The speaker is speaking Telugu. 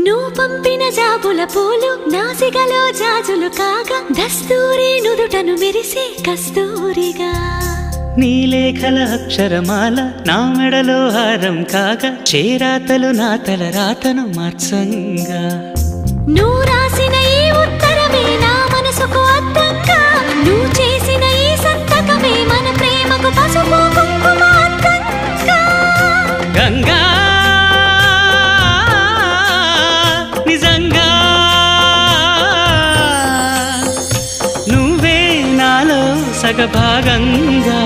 నువ్వు పంపిన జాబుల పూలు నాసికలో జాజులు కాగా దస్తూరి నుదుటను మెరిసే కస్తూరిగా నీ లేఖల అక్షరమాల నా మెడలో హారం కాగా చేరాతలు నా తల రాతను మార్చంగా నువ్వు రాసిన ఈ ఉత్తరమే నా మనసుకు అర్థంగా నువ్వు చేసిన ఈ సంతకమే మన ప్రేమకు పసుపు కుంకుమ అర్థంగా గంగా నిజంగా నువ్వే నాలో సగభాగంగా